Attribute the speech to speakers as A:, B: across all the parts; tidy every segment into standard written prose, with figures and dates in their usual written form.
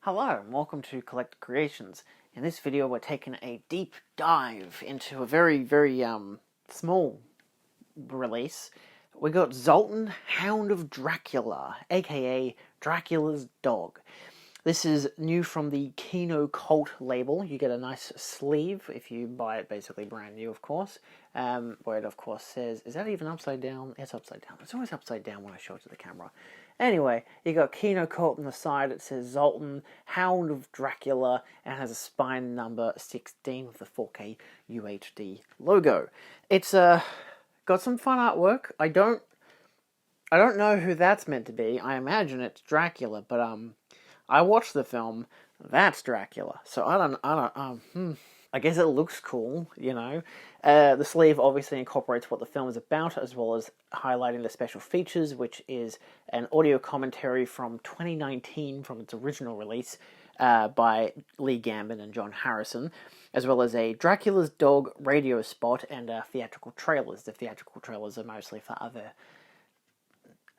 A: Hello and welcome to Collect Creations. In this video we're taking a deep dive into a very small release. We got Zoltan, Hound of Dracula, aka Dracula's dog. This is new from the Kino Cult label. You get a nice sleeve if you buy it basically brand new, of course. Where it of course says, is that even upside down? It's upside down. It's always upside down when I show it to the camera. Anyway, you got Kino Cult on the side. It says Zoltan, Hound of Dracula, and has a spine number 16 with the 4K UHD logo. It's got some fun artwork. I don't know who that's meant to be. I imagine it's Dracula, but I watched the film. That's Dracula. So I guess it looks cool, you know. The sleeve obviously incorporates what the film is about, as well as highlighting the special features, which is an audio commentary from 2019, from its original release, by Lee Gambin and John Harrison, as well as a Dracula's Dog radio spot and theatrical trailers. The theatrical trailers are mostly for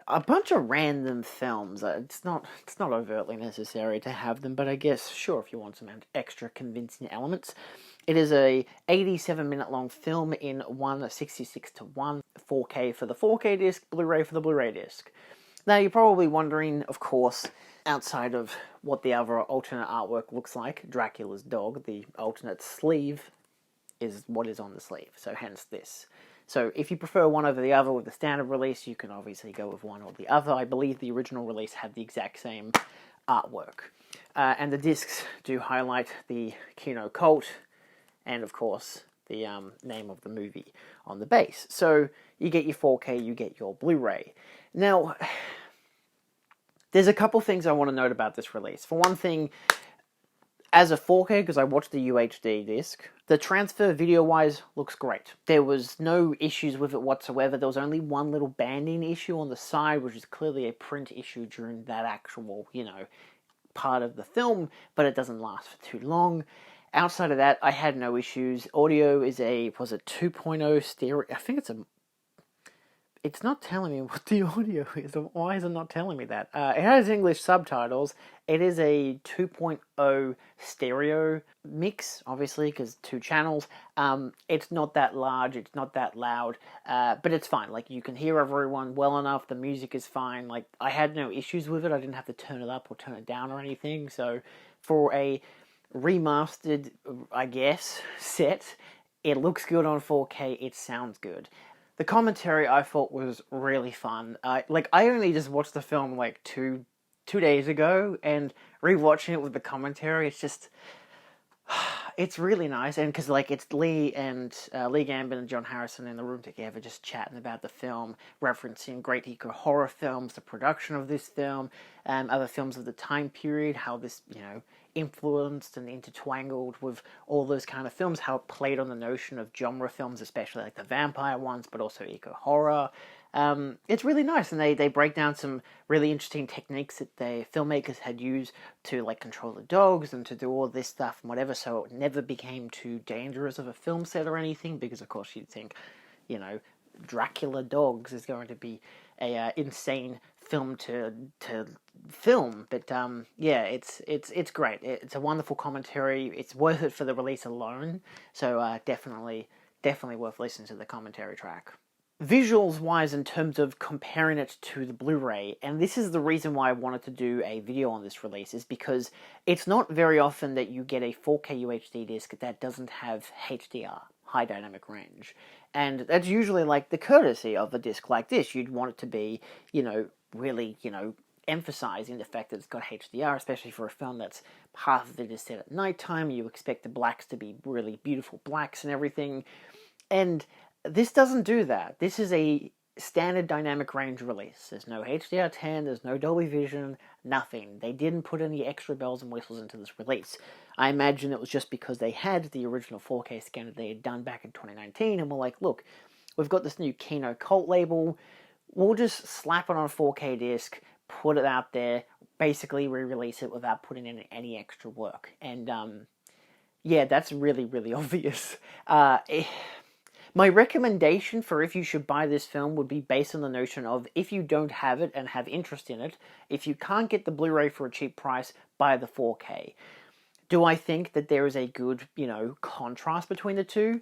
A: a bunch of random films. It's not overtly necessary to have them, but I guess, sure, if you want some extra convincing elements. It is a 87-minute long film in 1:66:1, 4K for the 4K disc, Blu-ray for the Blu-ray disc. Now, you're probably wondering, of course, outside of what the other alternate artwork looks like, Dracula's dog, the alternate sleeve is what is on the sleeve, so hence this. So if you prefer one over the other with the standard release, you can obviously go with one or the other. I believe the original release had the exact same artwork. And the discs do highlight the Kino Cult and, of course, the name of the movie on the base. So you get your 4K, you get your Blu-ray. Now, there's a couple things I want to note about this release. For one thing, as a 4K, because I watched the UHD disc, the transfer video-wise looks great. There was no issues with it whatsoever. There was only one little banding issue on the side, which is clearly a print issue during that actual, part of the film, but it doesn't last for too long. Outside of that, I had no issues. Audio is a 2.0 stereo. I think it's not telling me what the audio is. Why is it not telling me that? It has English subtitles. It is a 2.0 stereo mix, obviously, because 2 channels. It's not that large. It's not that loud. But it's fine. Like, you can hear everyone well enough. The music is fine. Like, I had no issues with it. I didn't have to turn it up or turn it down or anything. So, for a remastered, I guess, set, it looks good on 4K. It sounds good. The commentary I thought was really fun. I only just watched the film like two days ago, and rewatching it with the commentary, it's really nice. And because it's Lee Gambin and John Harrison in the room together, just chatting about the film, referencing great eco horror films, the production of this film, other films of the time period, how this influenced and intertwangled with all those kind of films, how it played on the notion of genre films, especially like the vampire ones, but also eco horror. It's really nice, and they break down some really interesting techniques that the filmmakers had used to control the dogs and to do all this stuff and whatever, so it never became too dangerous of a film set or anything, because of course you'd think, Dracula dogs is going to be a insane film to film, but it's great. It's a wonderful commentary. It's worth it for the release alone, so definitely worth listening to the commentary track. Visuals wise, in terms of comparing it to the Blu-ray, and this is the reason why I wanted to do a video on this release, is because it's not very often that you get a 4K UHD disc that doesn't have HDR, high dynamic range. And that's usually the courtesy of a disc like this. You'd want it to be, really, emphasizing the fact that it's got HDR, especially for a film that's half of it is set at nighttime. You expect the blacks to be really beautiful blacks and everything. And this doesn't do that. This is a standard dynamic range release. There's no HDR10, there's no Dolby Vision, nothing. They didn't put any extra bells and whistles into this release. I imagine it was just because they had the original 4K scanner they had done back in 2019, and were like, look, we've got this new Kino Cult label, we'll just slap it on a 4K disc, put it out there, basically re-release it without putting in any extra work. And, that's really, really obvious. My recommendation for if you should buy this film would be based on the notion of, if you don't have it and have interest in it, if you can't get the Blu-ray for a cheap price, buy the 4K. Do I think that there is a good, contrast between the two?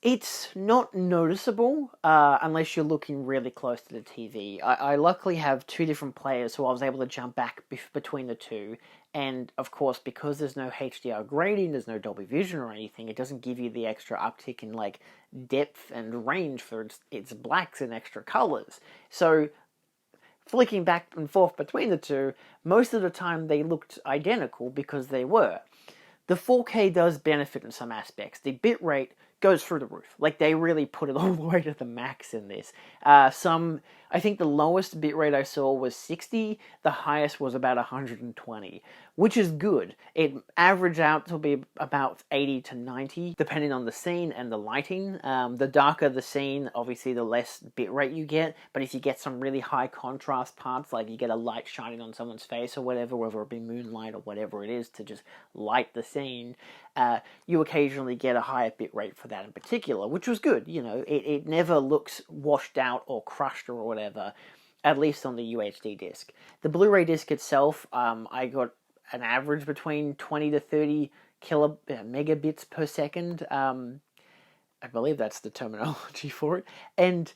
A: It's not noticeable unless you're looking really close to the TV. I luckily have two different players, so I was able to jump back between the two. And of course, because there's no HDR grading, there's no Dolby Vision or anything, it doesn't give you the extra uptick in like depth and range for its blacks and extra colors. So flicking back and forth between the two, most of the time they looked identical because they were. The 4K does benefit in some aspects. The bitrate goes through the roof. Like, they really put it all the way to the max in this. I think the lowest bitrate I saw was 60, the highest was about 120, which is good. It averaged out to be about 80 to 90, depending on the scene and the lighting. The darker the scene, obviously the less bitrate you get, but if you get some really high contrast parts, like you get a light shining on someone's face or whatever, whether it be moonlight or whatever it is to just light the scene, you occasionally get a higher bitrate for that in particular, which was good. It never looks washed out or crushed or whatever, at least on the UHD disc. The Blu-ray disc itself, I got an average between 20 to 30 megabits per second. I believe that's the terminology for it. And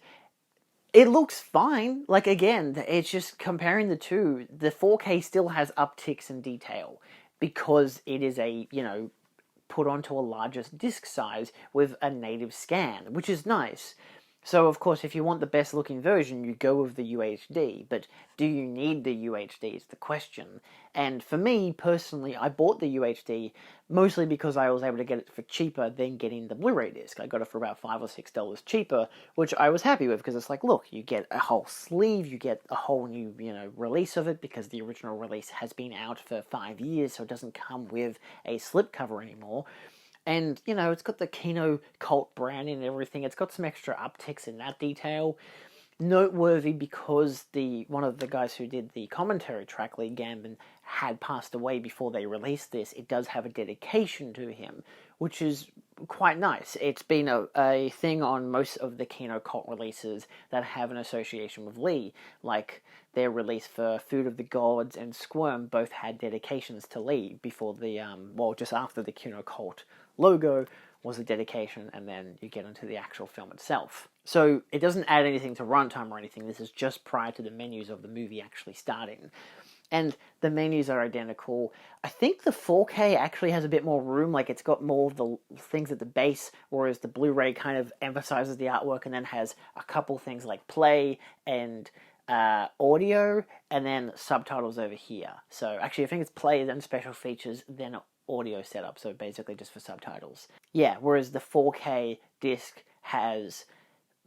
A: it looks fine. Like, again, it's just comparing the two. The 4K still has upticks in detail because it is a, put onto a larger disc size with a native scan, which is nice. So, of course, if you want the best looking version, you go with the UHD, but do you need the UHD is the question. And for me, personally, I bought the UHD mostly because I was able to get it for cheaper than getting the Blu-ray disc. I got it for about $5 or $6 cheaper, which I was happy with, because it's like, look, you get a whole sleeve, you get a whole new, release of it, because the original release has been out for 5 years, so it doesn't come with a slipcover anymore. And, it's got the Kino cult branding and everything. It's got some extra upticks in that detail. Noteworthy because one of the guys who did the commentary track, Lee Gambin, had passed away before they released this. It does have a dedication to him, which is quite nice. It's been a thing on most of the Kino cult releases that have an association with Lee. Like, their release for Food of the Gods and Squirm both had dedications to Lee before just after the Kino cult logo was a dedication, and then you get into the actual film itself. So it doesn't add anything to runtime or anything. This is just prior to the menus of the movie actually starting. And the menus are identical. I think the 4K actually has a bit more room, like it's got more of the things at the base, whereas the Blu-ray kind of emphasizes the artwork and then has a couple things like play and audio, and then subtitles over here. So actually I think it's play, then special features, then audio setup, so basically just for subtitles. Yeah, whereas the 4K disc has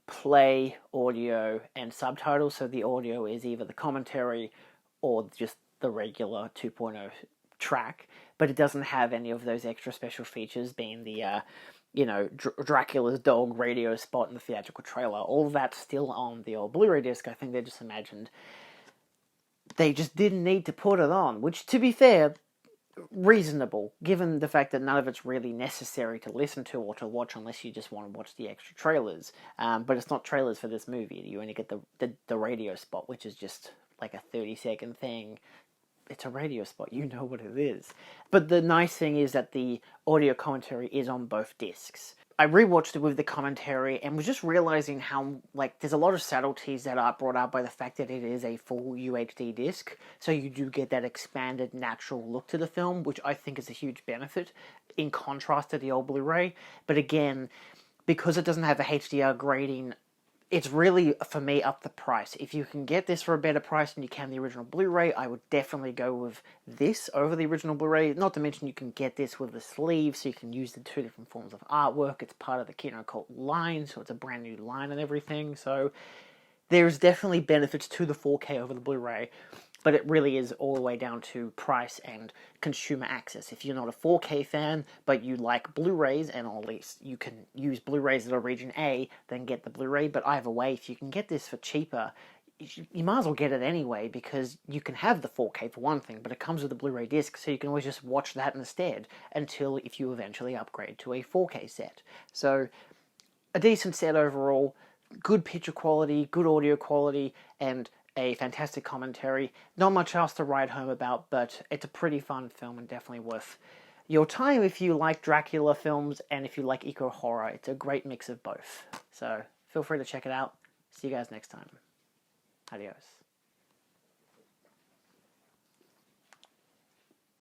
A: play, audio, and subtitles, so the audio is either the commentary or just the regular 2.0 track, but it doesn't have any of those extra special features, being the Dracula's dog radio spot in the theatrical trailer. All of that's still on the old Blu-ray disc. I think they just imagined they just didn't need to put it on, which, to be fair, reasonable, given the fact that none of it's really necessary to listen to or to watch unless you just want to watch the extra trailers. But it's not trailers for this movie. You only get the radio spot, which is just like a 30-second thing. It's a radio spot, you know what it is. But the nice thing is that the audio commentary is on both discs. I rewatched it with the commentary and was just realizing how, there's a lot of subtleties that are brought out by the fact that it is a full UHD disc, so you do get that expanded, natural look to the film, which I think is a huge benefit, in contrast to the old Blu-ray. But again, because it doesn't have a HDR grading, it's really, for me, up the price. If you can get this for a better price than you can the original Blu-ray, I would definitely go with this over the original Blu-ray. Not to mention you can get this with the sleeve, so you can use the two different forms of artwork. It's part of the Kino Cult line, so it's a brand new line and everything. So there's definitely benefits to the 4K over the Blu-ray, but it really is all the way down to price and consumer access. If you're not a 4K fan, but you like Blu-rays, and at least you can use Blu-rays that are Region A, then get the Blu-ray. But either way, if you can get this for cheaper, you might as well get it anyway, because you can have the 4K for one thing, but it comes with a Blu-ray disc, so you can always just watch that instead, if you eventually upgrade to a 4K set. So a decent set overall, good picture quality, good audio quality, and a fantastic commentary. Not much else to write home about, but it's a pretty fun film and definitely worth your time if you like Dracula films and if you like eco-horror. It's a great mix of both. So feel free to check it out. See you guys next time. Adios.